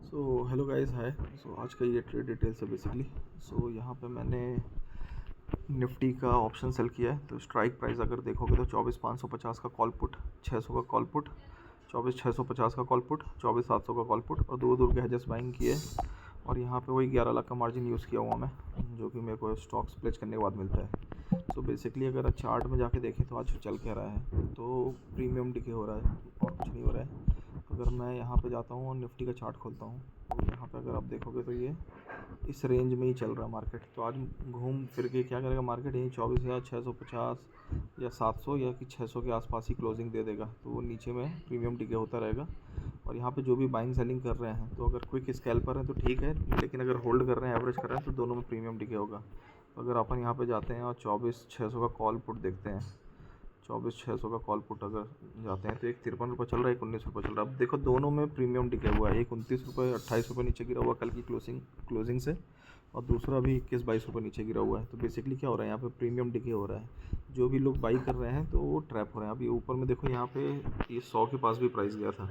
Hello guys, हाय। आज का ये ट्रेड डिटेल्स है बेसिकली। यहाँ पे मैंने निफ्टी का ऑप्शन सेल किया है। तो स्ट्राइक प्राइस अगर देखोगे तो 24,550 का कॉल पुट, 600 का कॉल पुट, 24,650 का कॉल पुट, 24,700 का कॉल पुट और दूर दूर के हेजेस बाइंग किए। और यहाँ पे वही 11 लाख का मार्जिन यूज़ किया हुआ मैं, जो कि मेरे को स्टॉक्स प्लेज करने के बाद मिलता है। बेसिकली अगर चार्ट में जाके देखें तो आज चल क्या रहा है, तो प्रीमियम डिके हो रहा है और कुछ नहीं हो रहा है। अगर मैं यहाँ पे जाता हूँ और निफ्टी का चार्ट खोलता हूँ तो यहाँ पे अगर आप देखोगे तो ये इस रेंज में ही चल रहा है मार्केट। तो आज घूम फिर के क्या करेगा मार्केट, यही 24,650 या 700 या कि 600 के आसपास ही क्लोजिंग दे देगा। तो वो नीचे में प्रीमियम डिके होता रहेगा। और यहाँ पे जो भी बाइंग सेलिंग कर रहे हैं, तो अगर क्विक स्कैल्पर है तो ठीक है, लेकिन अगर होल्ड कर रहे हैं, एवरेज कर रहे हैं, तो दोनों में प्रीमियम डिके होगा। तो अगर अपन यहाँ पे जाते हैं और 24,600 का कॉल पुट देखते हैं, 24,600 का कॉल पुट अगर जाते हैं तो एक 53 रुपये चल रहा है, एक 19 रुपये चल रहा है। अब देखो दोनों में प्रीमियम टिके हुआ है, एक 29 रुपये 28 रुपये नीचे गिरा हुआ कल की क्लोजिंग से, और दूसरा भी 21-22 रुपये नीचे गिरा हुआ है। तो बेसिकली क्या हो रहा है, यहाँ पे प्रीमियम डिके हो रहा है। जो भी लोग बाई कर रहे हैं तो वो ट्रैप हो रहे हैं। अभी ऊपर में देखो, यहाँ पे ये 100 के पास भी प्राइस गया था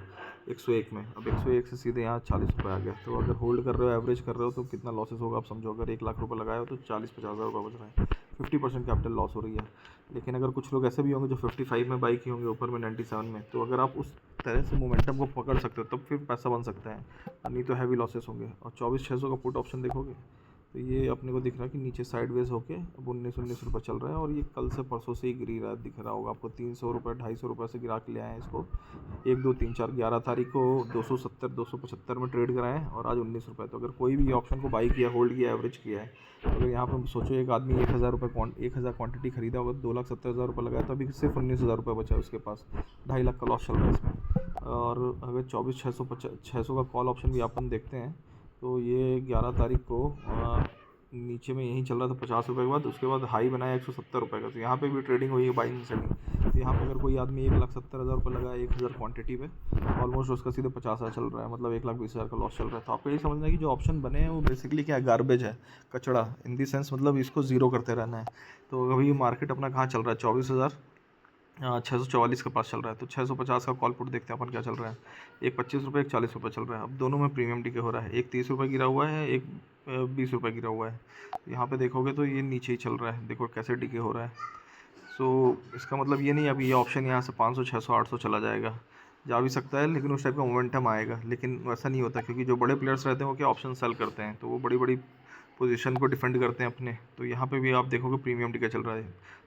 101 में, अब 101 से सीधे यहाँ 40 रुपये आ गया। तो अगर होल्ड कर रहे हो, एवरेज कर रहे हो, तो कितना लॉसेस होगा आप समझो। अगर 1 लाख रुपये लगाए हो तो 40-50 हज़ार रुपये बच रहे हैं, 50% कैपिटल लॉस हो रही है। लेकिन अगर कुछ लोग ऐसे भी होंगे जो 55 में बाई किए होंगे, ऊपर में 97 में, तो अगर आप उस तरह से मोमेंटम को पकड़ सकते हो तब फिर पैसा बन सकता है, नहीं तो हैवी लॉसेस होंगे। और 24,600 का पुट ऑप्शन देखोगे तो ये अपने को दिख रहा है कि नीचे साइडवेज होके अब 19-19 रुपये चल रहा है। और ये कल से परसों से ही गिर रहा है, दिख रहा होगा आपको। 300 रुपये 250 रुपये से गिरा के ले आए हैं इसको। 1 2 3 4 11 तारीख को 270-275 में ट्रेड कराएं और आज 19 रुपये। तो अगर कोई भी ऑप्शन को बाई किया, होल्ड किया, एवरेज किया है, तो अगर यहाँ पर सोचो एक आदमी 1,000 रुपये 1,000 क्वांटिटी खरीदा होगा, 2,70,000 रुपये लगाया, तो अभी सिर्फ 19,000 रुपये बचा है उसके पास। 2.5 लाख का लॉस चल रहा है इसमें। और अगर 24,600 का कॉल ऑप्शन भी अपन देखते हैं तो ये 11 तारीख को नीचे में यहीं चल रहा था 50 रुपये के बाद, उसके बाद हाई बनाया 170 रुपये का। तो यहाँ पे भी ट्रेडिंग हुई है, बाइंग सेलिंग। तो यहाँ पे अगर कोई आदमी 1,70,000 रुपये लगाया 1,000 क्वांटिटी पे, ऑलमोस्ट उसका सीधे 50 हज़ार चल रहा है, मतलब 1,20,000 का लॉस चल रहा है। तो आपको ये समझना है कि जो ऑप्शन बने हैं वो बेसिकली क्या है, गार्बेज है, कचड़ा इन दी सेंस, मतलब इसको ज़ीरो करते रहना है। तो अभी मार्केट अपना कहाँ चल रहा है, 24,644 के पास चल रहा है। तो 650 का कॉल पुट देखते हैं अपन क्या चल रहा है। एक 25 रुपये, एक 40 रुपये चल रहा है। अब दोनों में प्रीमियम डिके हो रहा है, एक 30 रुपये गिरा हुआ है, एक 20 रुपये गिरा हुआ है। यहाँ पे देखोगे तो ये नीचे ही चल रहा है, देखो कैसे डिके हो रहा है। इसका मतलब ये नहीं अभी ये ऑप्शन यहाँ से 500 600 800 चला जाएगा, जा भी सकता है, लेकिन उस टाइप का मोमेंटम आएगा। लेकिन वैसा नहीं होता, क्योंकि जो बड़े प्लेयर्स रहते हैं वो क्या ऑप्शन सेल करते हैं, तो वो बड़ी बड़ी पोजीशन को डिफेंड करते हैं अपने। तो यहाँ पे भी आप देखोगे प्रीमियम टिके चल रहा है,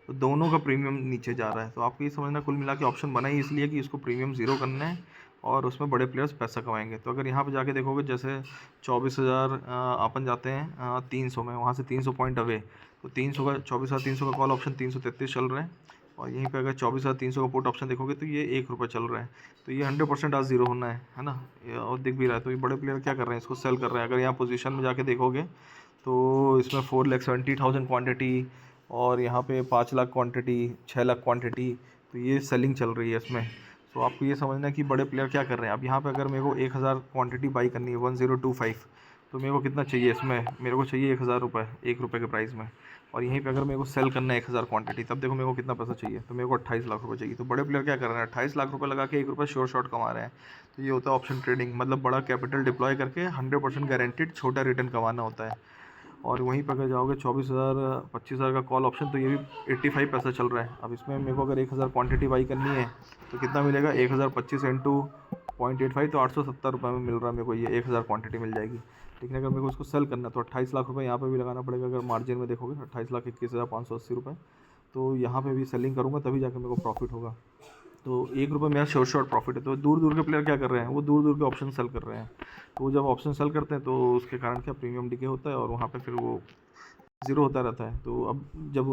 तो दोनों का प्रीमियम नीचे जा रहा है। तो आपको ये समझना, कुल मिला के ऑप्शन बना ही इसलिए कि इसको प्रीमियम ज़ीरो करना है और उसमें बड़े प्लेयर्स पैसा कमाएंगे। तो अगर यहाँ पे जाके देखोगे, जैसे 24,000 अपन जाते हैं 300 में, वहाँ से 300 पॉइंट अवे, तो 300 का 24,300 का कॉल ऑप्शन 333 चल रहा है। और यहीं पे अगर 24,300 का पुट ऑप्शन देखोगे तो ये 1 रुपये चल रहा है। तो ये 100% आज ज़ीरो होना है ना, और दिख भी रहा है। तो ये बड़े प्लेयर क्या कर रहे हैं, इसको सेल कर रहे हैं। अगर यहाँ पोजीशन में जाके देखोगे तो इसमें 4,70,000 क्वांटिटी, और यहाँ पे 5 लाख क्वांटिटी, 6 लाख क्वांटिटी, तो ये सेलिंग चल रही है इसमें। तो आपको ये समझना है कि बड़े प्लेयर क्या कर रहे हैं। अब यहाँ पे अगर मेरे को 1,000 क्वांटिटी बाई करनी है 1025, तो मेरे को कितना चाहिए इसमें, मेरे को चाहिए 1,000 रुपये, 1 रुपये के प्राइस में। और यहीं पे अगर मेरे को सेल करना है 1,000 क्वांटिटी, तब देखो मेरे को कितना पैसा चाहिए, तो मेरे को 28 लाख रुपये चाहिए। तो बड़े प्लेयर क्या कर रहे हैं, 28 लाख रुपये लगा के 1 रुपये शॉर्ट कमा रहे हैं। तो ये होता है ऑप्शन ट्रेडिंग, मतलब बड़ा कैपिटल डिप्लॉय करके 100% गारंटीड छोटा रिटर्न कमाना होता है। और वहीं पर अगर जाओगे 24,000 25,000 का कॉल ऑप्शन, तो ये भी 85 पैसा चल रहा है। अब इसमें मेरे को अगर 1,000 क्वांटिटी बाई करनी है तो कितना मिलेगा, 1,025 इंटू 0.85, तो 870 रुपये में मिल रहा है मेरे को, ये 1,000 क्वांटिटी मिल जाएगी। लेकिन अगर मेरे को उसको सेल करना है तो 28 लाख रुपये यहाँ पे भी लगाना पड़ेगा। अगर मार्जिन में देखोगे 28,21,580 रुपये, तो यहाँ पे भी सेलिंग करूँगा तभी जाकर मेरे को प्रॉफिट होगा। तो 1 रुपये मेरा शॉर्ट प्रॉफिट है। तो दूर दूर के प्लेयर क्या कर रहे हैं, वो दूर दूर के ऑप्शन सेल कर रहे हैं। तो जब ऑप्शन सेल करते हैं तो उसके कारण क्या प्रीमियम डिके होता है, और वहाँ पे फिर वो ज़ीरो होता रहता है। तो अब जब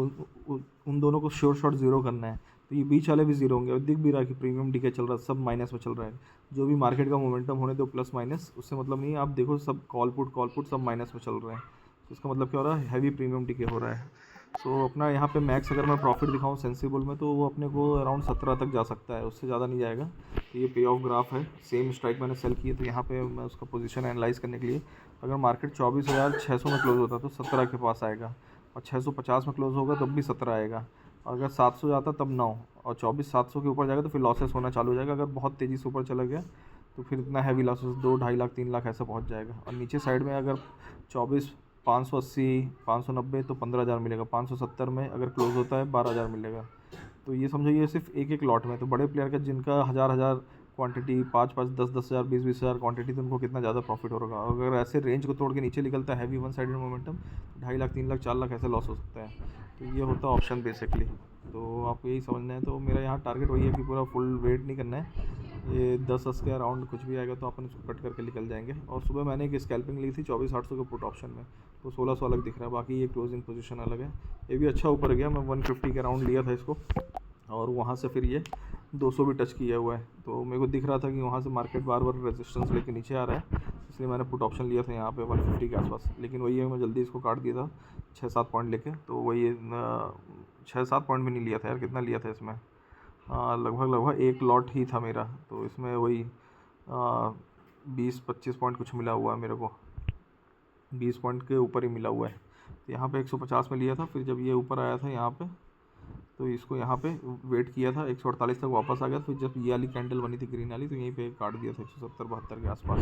उन दोनों को शॉर्ट ज़ीरो करना है, तो ये बीच वाले भी ज़ीरो होंगे। और दिख भी रहा है कि प्रीमियम डिके चल रहा है, सब माइनस में चल रहा है। जो भी मार्केट का मोमेंटम होने दो प्लस माइनस, उससे मतलब नहीं है। आप देखो सब कॉल पुट सब माइनस में चल रहे हैं। तो इसका मतलब क्या हो रहा है, हैवी प्रीमियम डिके हो रहा है। अपना यहाँ पे मैक्स अगर मैं प्रॉफिट दिखाऊँ सेंसिबल में, तो वो अपने को अराउंड 17 तक जा सकता है, उससे ज़्यादा नहीं जाएगा। तो ये पे ऑफ ग्राफ है, सेम स्ट्राइक मैंने सेल की है। तो यहाँ पे मैं उसका पोजीशन एनालाइज़ करने के लिए, अगर मार्केट 24,600 में क्लोज होता तो 17 के पास आएगा, और 650 में क्लोज होगा तब भी 17 आएगा। और अगर 700 जाता तब 9, और 24,700 के ऊपर जाएगा तो फिर लॉसेस होना चालू हो जाएगा। अगर बहुत तेज़ी से ऊपर चला गया तो फिर इतना हैवी लॉसेस 2-2.5 लाख 3 लाख ऐसा पहुंच जाएगा। और नीचे साइड में अगर 24 580 590 तो 15,000 मिलेगा, 570 में अगर क्लोज होता है 12,000 मिलेगा। तो ये समझो ये सिर्फ एक एक लॉट में। तो बड़े प्लेयर का जिनका हज़ार हज़ार क्वांटिटी 5-5 10-10 हज़ार 20-20 हज़ार क्वांटिटी, तो उनको कितना ज़्यादा प्रॉफिट होगा। अगर ऐसे रेंज को तोड़ के नीचे निकलता है heavy one sided momentum, 2.5 lakh 3 lakh 4 lakh ऐसे लॉस हो सकता है। तो ये होता है ऑप्शन बेसिकली। तो आपको यही समझना है। तो मेरा यहाँ टारगेट वही है कि पूरा फुल वेट नहीं करना है। ये 10 के अराउंड कुछ भी आएगा तो अपन उसको कट करके निकल जाएंगे। और सुबह मैंने एक स्कैल्पिंग ली थी 24,800 के पुट ऑप्शन में, तो 1600 अलग दिख रहा है, बाकी ये क्लोजिंग पोजीशन अलग है। ये भी अच्छा ऊपर गया, मैं 150 के अराउंड लिया था इसको, और वहाँ से फिर ये 200 भी टच किया हुआ है। तो मेरे को दिख रहा था कि वहाँ से मार्केट बार बार रेजिस्टेंस लेके नीचे आ रहा है, इसलिए मैंने पुट ऑप्शन लिया था यहाँ पे 150 के आसपास। लेकिन वही है, मैं जल्दी इसको काट दिया था 6-7 पॉइंट लेके। तो वही 6-7 पॉइंट भी नहीं लिया था यार, कितना लिया था इसमें, लगभग एक लॉट ही था मेरा। तो इसमें वही 20-25 पॉइंट कुछ मिला हुआ है मेरे को, 20 पॉइंट के ऊपर ही मिला हुआ है। तो यहाँ पे 150 में लिया था, फिर जब ये ऊपर आया था यहाँ पे तो इसको यहाँ पे वेट किया था, 148 तक वापस आ गया। फिर जब ये वाली कैंडल बनी थी ग्रीन वाली, तो यहीं पे काट दिया था 170-72 के आसपास।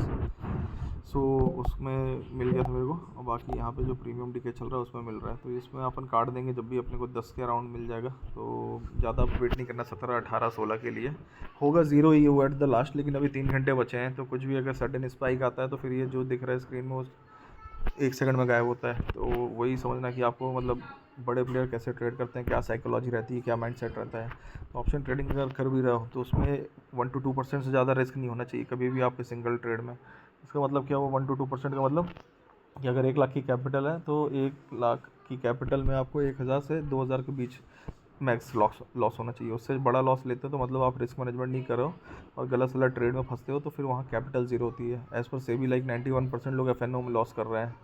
सो उसमें मिल गया था मेरे को। और बाकी यहाँ पे जो प्रीमियम डीके चल रहा है उसमें मिल रहा है, तो इसमें अपन काट देंगे जब भी अपने को 10 के अराउंड मिल जाएगा। तो ज़्यादा वेट नहीं करना, 17 18 16 के लिए होगा ज़ीरो ही वो एट द लास्ट। लेकिन अभी 3 घंटे बचे हैं, तो कुछ भी अगर सडन स्पाइक आता है तो फिर ये जो दिख रहा है स्क्रीन में वो 1 सेकंड में गायब होता है। तो वही समझना कि आपको मतलब बड़े प्लेयर कैसे ट्रेड करते हैं, क्या साइकोलॉजी रहती है, क्या माइंडसेट रहता है। तो ऑप्शन ट्रेडिंग अगर कर भी रहे हो तो उसमें 1 to 2% से ज़्यादा रिस्क नहीं होना चाहिए कभी भी आपके सिंगल ट्रेड में। इसका मतलब क्या हुआ 1 to 2% का मतलब कि अगर 1 लाख की कैपिटल है तो 1 लाख की कैपिटल में आपको 1,000 से 2,000 के बीच मैक्स लॉस होना चाहिए। उससे बड़ा लॉस लेते हो तो मतलब आप रिस्क मैनेजमेंट नहीं कर रहे हो और गलत सलत ट्रेड में फंसते हो, तो फिर वहाँ कैपिटल ज़ीरो होती है। एज़ पर सेबी लाइक 91% लोग एफएनओ में लॉस कर रहे हैं।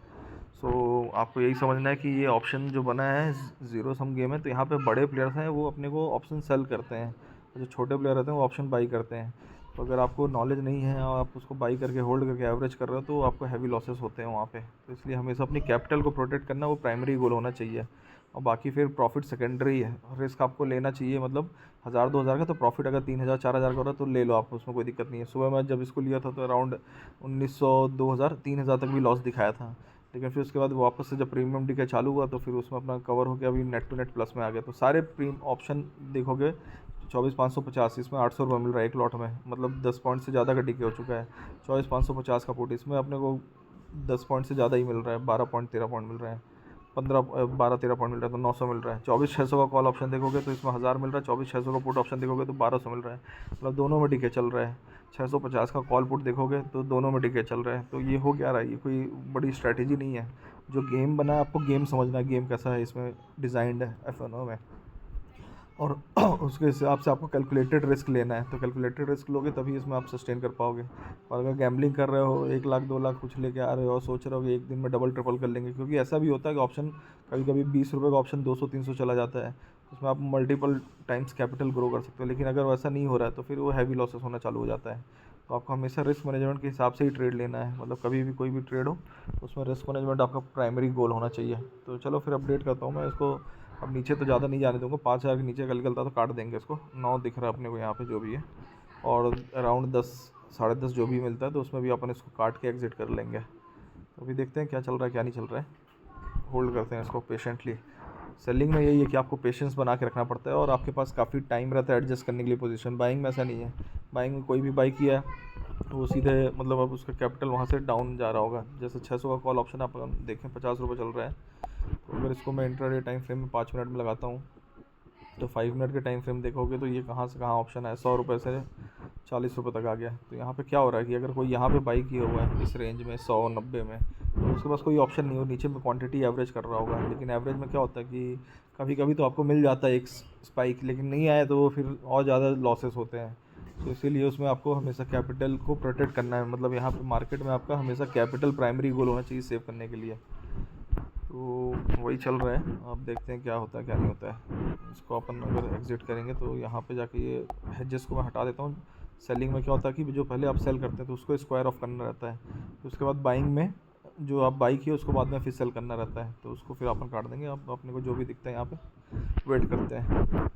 सो आपको यही समझना है कि ये ऑप्शन जो बना है ज़ीरो सम गेम है। तो यहाँ पे बड़े प्लेयर्स हैं वो अपने को ऑप्शन सेल करते हैं, जो छोटे प्लेयर रहते हैं वो ऑप्शन बाई करते हैं। तो अगर आपको नॉलेज नहीं है और आप उसको बाई करके होल्ड करके एवरेज कर रहे हो तो आपको हैवी लॉसेस होते हैं वहाँ पे। तो इसलिए हमेशा अपनी कैपिटल को प्रोटेक्ट करना वो प्राइमरी गोल होना चाहिए, और बाकी फिर प्रॉफिट सेकेंडरी है। रिस्क आपको लेना चाहिए, मतलब 1,000-2,000 का, तो प्रॉफिट अगर 3,000-4,000 का हो रहा है तो ले लो आप, उसमें कोई दिक्कत नहीं है। सुबह मैं जब इसको लिया था तो अराउंड 1,900 2,000 3,000 तक भी लॉस दिखाया था, लेकिन फिर उसके बाद वापस से जब प्रीमियम डीके चालू हुआ तो फिर उसमें अपना कवर हो गया, अभी नेट टू नेट प्लस में आ गया। तो सारे प्रीम ऑप्शन देखोगे 24,550, इसमें 800 रुपये मिल रहा है एक लॉट में, मतलब 10 पॉइंट से ज़्यादा का डीके हो चुका है। 24,550 का पुट, इसमें अपने को 10 पॉइंट से ज़्यादा ही मिल रहा है, 12 पॉइंट 13 पॉइंट मिल रहा है, 12-13 पॉइंट मिल रहा है, तो 900 मिल रहा है। 24,600 का कॉल ऑप्शन देखोगे तो इसमें 1,000 मिल रहा है, 24,600 का पुट ऑप्शन देखोगे तो 1,200 मिल रहा है, मतलब दोनों में डीके चल रहा है। 650 का कॉल पुट देखोगे तो दोनों में डीके चल रहा है। तो ये हो क्या रहा है, ये कोई बड़ी स्ट्रैटेजी नहीं है। जो गेम बना है आपको गेम समझना है, गेम कैसा है इसमें डिज़ाइंड है एफएनओ में, और उसके हिसाब से आपको कैलकुलेटेड रिस्क लेना है। तो कैलकुलेटेड रिस्क लोगे तभी इसमें आप सस्टेन कर पाओगे। और अगर गैम्बलिंग कर रहे हो 1 लाख 2 लाख कुछ लेके आ रहे हो और सोच रहे हो कि एक दिन में डबल ट्रिपल कर लेंगे, क्योंकि ऐसा भी होता है कि ऑप्शन कभी कभी 20 रुपये का ऑप्शन 200-300 चला जाता है, उसमें आप मल्टीपल टाइम्स कैपिटल ग्रो कर सकते हो। लेकिन अगर वैसा नहीं हो रहा है तो फिर वो हैवी लॉसेस होना चालू हो जाता है। तो आपको हमेशा रिस्क मैनेजमेंट के हिसाब से ही ट्रेड लेना है, मतलब कभी भी कोई भी ट्रेड हो उसमें रिस्क मैनेजमेंट आपका प्राइमरी गोल होना चाहिए। तो चलो फिर अपडेट करता हूँ मैं इसको। अब नीचे तो ज़्यादा नहीं जाने दूँगा, 5,000 के नीचे का निकलता तो काट देंगे इसको। 9 दिख रहा है अपने को यहाँ पे जो भी है, और अराउंड 10 साढ़े 10 जो भी मिलता है तो उसमें भी अपन इसको काट के एग्जिट कर लेंगे। तो अभी देखते हैं क्या चल रहा है क्या नहीं चल रहा है, होल्ड करते हैं इसको पेशेंटली। सेलिंग में यही है कि आपको पेशेंस बना के रखना पड़ता है और आपके पास काफ़ी टाइम रहता है एडजस्ट करने के लिए पोजीशन। बाइंग में ऐसा नहीं है, बाइंग में कोई भी बाई किया है तो वो सीधे मतलब अब उसका कैपिटल वहाँ से डाउन जा रहा होगा। जैसे 600 का कॉल ऑप्शन आप देखें 50 रुपये चल रहा है, तो अगर इसको मैं इंट्राडे टाइम फ्रेम में 5 मिनट में लगाता हूँ तो 5 मिनट के टाइम फ्रेम देखोगे तो ये कहाँ से कहाँ ऑप्शन है, 100 रुपये से 40 रुपये तक आ गया। तो यहाँ पे क्या हो रहा है कि अगर कोई यहाँ पे बाई किया हुआ है इस रेंज में 100-90 में, तो उसके पास कोई ऑप्शन नहीं हो, नीचे में क्वांटिटी एवरेज कर रहा होगा। लेकिन एवरेज में क्या होता है कि कभी कभी तो आपको मिल जाता है एक स्पाइक, लेकिन नहीं आया तो फिर और ज़्यादा लॉसेस होते हैं। तो इसीलिए उसमें आपको हमेशा कैपिटल को प्रोटेक्ट करना है, मतलब यहाँ पे मार्केट में आपका हमेशा कैपिटल प्राइमरी गोल होना चाहिए सेव करने के लिए। तो वही चल रहा है, अब देखते हैं क्या होता है क्या नहीं होता है। इसको अपन अगर एग्जिट करेंगे तो यहाँ पे जाके ये हेजेस को मैं हटा देता हूँ। सेलिंग में क्या होता है कि जो पहले आप सेल करते हैं तो उसको स्क्वायर ऑफ करना रहता है, तो उसके बाद बाइंग में जो आप बाई किए उसको बाद में फिर सेल करना रहता है, तो उसको फिर अपन काट देंगे। अब अपने को जो भी दिखता है यहाँ पे वेट करते हैं।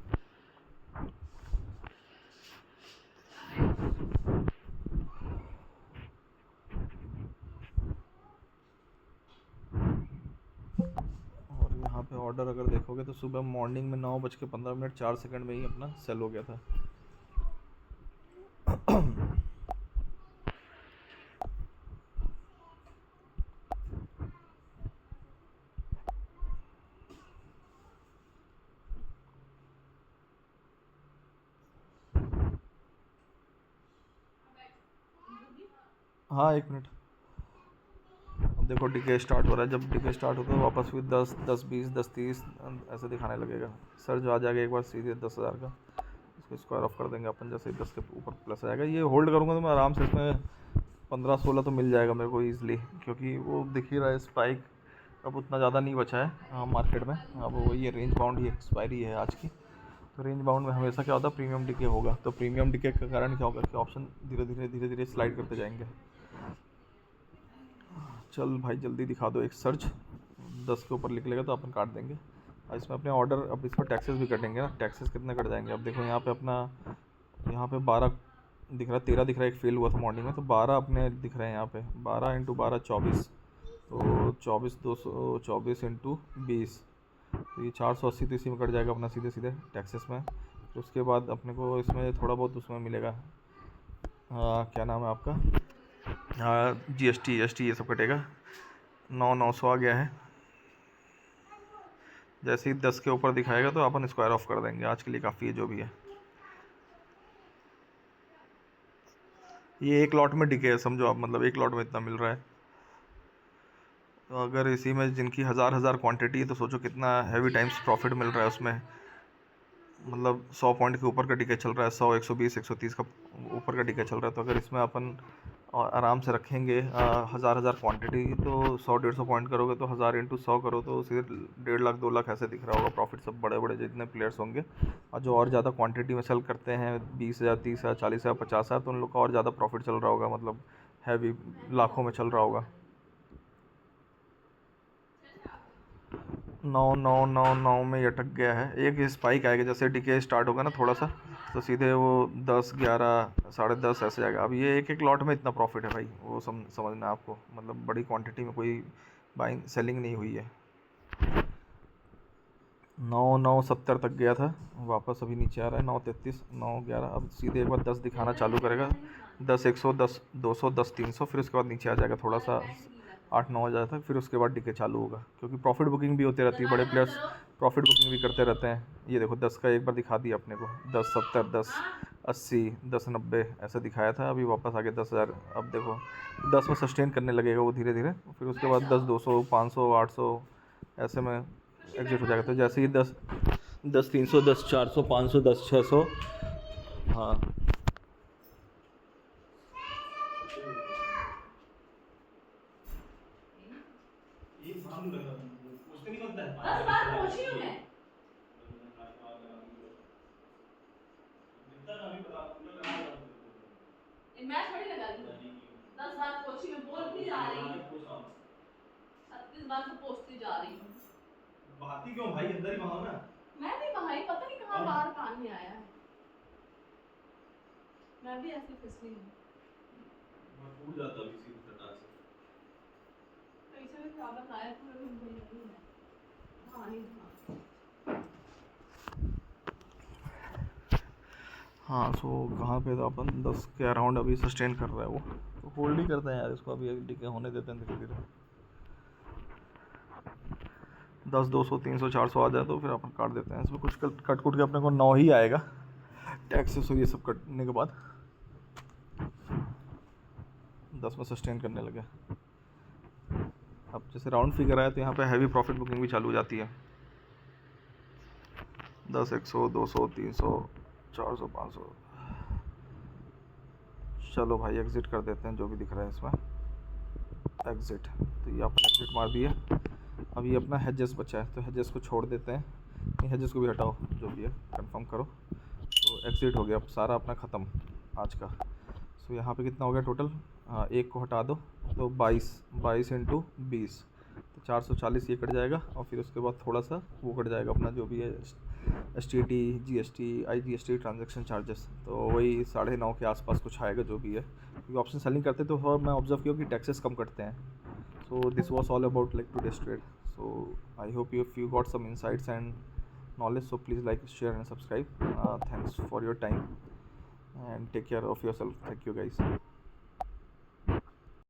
ऑर्डर अगर देखोगे तो सुबह मॉर्निंग में 9:15 4 सेकंड में ही अपना सेल हो गया था। हाँ 1 मिनट। अब देखो डिके स्टार्ट हो रहा है, जब डिके स्टार्ट होता है वापस फिर 10, 10, 20, 10, 30 ऐसे दिखाने लगेगा। सर जो आ जाएगा एक बार सीधे 10,000 का, इसको स्क्वायर ऑफ कर देंगे अपन, जैसे 10 के ऊपर प्लस आएगा। ये होल्ड करूँगा तो मैं आराम से इसमें 15-16 तो मिल जाएगा मेरे को ईजिली, क्योंकि वो दिख ही रहा है स्पाइक अब उतना ज़्यादा नहीं बचा है मार्केट में। अब वो ये रेंज बाउंड ही एक्सपायरी है आज की, तो रेंज बाउंड में हमेशा क्या होता है, प्रीमियम डिके होगा। तो प्रीमियम डिके के कारण क्या होगा कि ऑप्शन धीरे धीरे स्लाइड करते जाएंगे। चल भाई जल्दी दिखा दो एक सर्च, 10 के ऊपर निकलेगा तो अपन काट देंगे। इसमें अपने ऑर्डर, अब इस पर टैक्सेस भी कटेंगे ना, टैक्सेस कितने कट जाएंगे। अब देखो यहाँ पे अपना, यहाँ पे 12 दिख रहा है, 13 दिख रहा है, एक फेल हुआ था मॉर्निंग में, तो 12 अपने दिख रहे हैं यहाँ पे। 12 × 12 24, तो 24 इंटू 20, तो ये 480 तो इसी में कट जाएगा अपना सीधे सीधे टैक्सेस में। तो उसके बाद अपने को इसमें थोड़ा बहुत उसमें मिलेगा, क्या नाम है आपका, GST ये सब कटेगा। 900 आ गया है। जैसे ही 10 के ऊपर दिखाएगा तो अपन स्क्वायर ऑफ कर देंगे, आज के लिए काफ़ी है जो भी है। ये एक लॉट में डिके है समझो आप, मतलब एक लॉट में इतना मिल रहा है। तो अगर इसी में जिनकी हज़ार क्वांटिटी है तो सोचो कितना हैवी टाइम्स प्रॉफिट मिल रहा है उसमें। मतलब 100 पॉइंट के ऊपर का टिकट चल रहा है, 100, 120, 130 का ऊपर का टिकट चल रहा है। तो अगर इसमें अपन आराम से रखेंगे हज़ार क्वांटिटी, तो 100-150 पॉइंट करोगे तो 1000 × 100 करो तो सीधे 1.5 लाख 2 लाख ऐसे दिख रहा होगा प्रॉफिट। सब बड़े बड़े जितने प्लेयर्स होंगे और जो और ज़्यादा क्वांटिटी में सेल करते हैं 20,000, 30,000, 40,000, 50,000, तो उन लोग का और ज़्यादा प्रॉफिट चल रहा होगा, मतलब हैवी लाखों में चल रहा होगा। 9 में ये अटक गया है। एक स्पाइक आएगा जैसे डिके स्टार्ट होगा ना थोड़ा सा, तो सीधे वो 10, 11, 10:30 ऐसे जाएगा। अब ये एक लॉट में इतना प्रॉफिट है भाई, वो समझना आपको, मतलब बड़ी क्वांटिटी में कोई बाइंग सेलिंग नहीं हुई है। 9,970 तक गया था, वापस अभी नीचे आ रहा है 9,33, 9,11। अब सीधे एक बार 10 दिखाना चालू करेगा, 10, 100, 10, 200, 10, 300, फिर उसके बाद नीचे आ जाएगा थोड़ा सा 8-9 हो जाता है, फिर उसके बाद डिके चालू होगा। क्योंकि प्रॉफिट बुकिंग भी होती रहती है, बड़े प्लेयर्स प्रॉफिट बुकिंग भी करते रहते हैं। ये देखो 10 का एक बार दिखा दिया अपने को, 10,70, 10,80, 10,90 ऐसा दिखाया था, अभी वापस आ गया 10,000। अब देखो 10 में सस्टेन करने लगेगा वो धीरे धीरे, फिर उसके बाद 10, 200, 500, 800 ऐसे में एग्जिट हो जाएगा। तो जैसे ही 10, 300, 10, 400, 500, 10, 600। हाँ ये सामने लग रहा था, उसके नहीं बनता है 10 बार पहुंची हूं मैं। जितना ना भी बता दूंगा, लगा दूंगा, मैं थोड़ी लगा दूंगी। 10 बार पहुंची, मैं बोलती जा रही हूं, 36 बार से पहुंचती जा रही हूं। बहाती क्यों भाई, अंदर ही बहाओ ना। मैं नहीं बहाई, पता नहीं कहां बाहर पानी आया है, मैं भी ऐसी फिसली हूं। मैं फूट जाता अभी सीधे सटा से, पीछे भी खराबत आया पूरे दिन भई नहीं है। हाँ नहीं हाँ। सो कहाँ पे था अपन, 10 के अराउंड अभी सस्टेन कर रहा है वो, तो होल्ड ही करते हैं यार इसको, अभी डिके होने देते हैं धीरे धीरे। 10, 200, 300, 400 आ जाए तो फिर अपन काट देते हैं। इसमें कुछ कट कुट के अपने को 9 ही आएगा टैक्सेस और ये सब कटने के बाद, 10 में सस्टेन करने लगे। अब जैसे राउंड फिगर आया तो यहाँ पे हैवी प्रॉफिट बुकिंग भी चालू हो जाती है। 10, 100, 200, 300, 400, 500। चलो भाई एग्ज़िट कर देते हैं जो भी दिख रहा है इसमें, एग्ज़िट। तो ये अपन एग्ज़िट मार दिए। अब ये अपना हेजेस बचा है, तो हेजेस को छोड़ देते हैं, हेजेस को भी हटाओ, जो भी है कंफर्म करो। तो एग्ज़िट हो गया, अब सारा अपना ख़त्म आज का। सो यहाँ पे कितना हो गया टोटल, एक को हटा दो तो 22 × 20, तो 440 ये कट जाएगा। और फिर उसके बाद थोड़ा सा वो कट जाएगा अपना जो भी है STT, GST, IGST, transaction charges, तो वही 9.5 के आसपास कुछ आएगा जो भी है। क्योंकि ऑप्शन सेलिंग करते तो मैं ऑब्जर्व किया कि टैक्सेस कम कटते हैं, So this was all about like today's trade. So I hope you got some insights and knowledge. So please like, share and subscribe. Thanks for your time and take care of yourself. Thank you guys.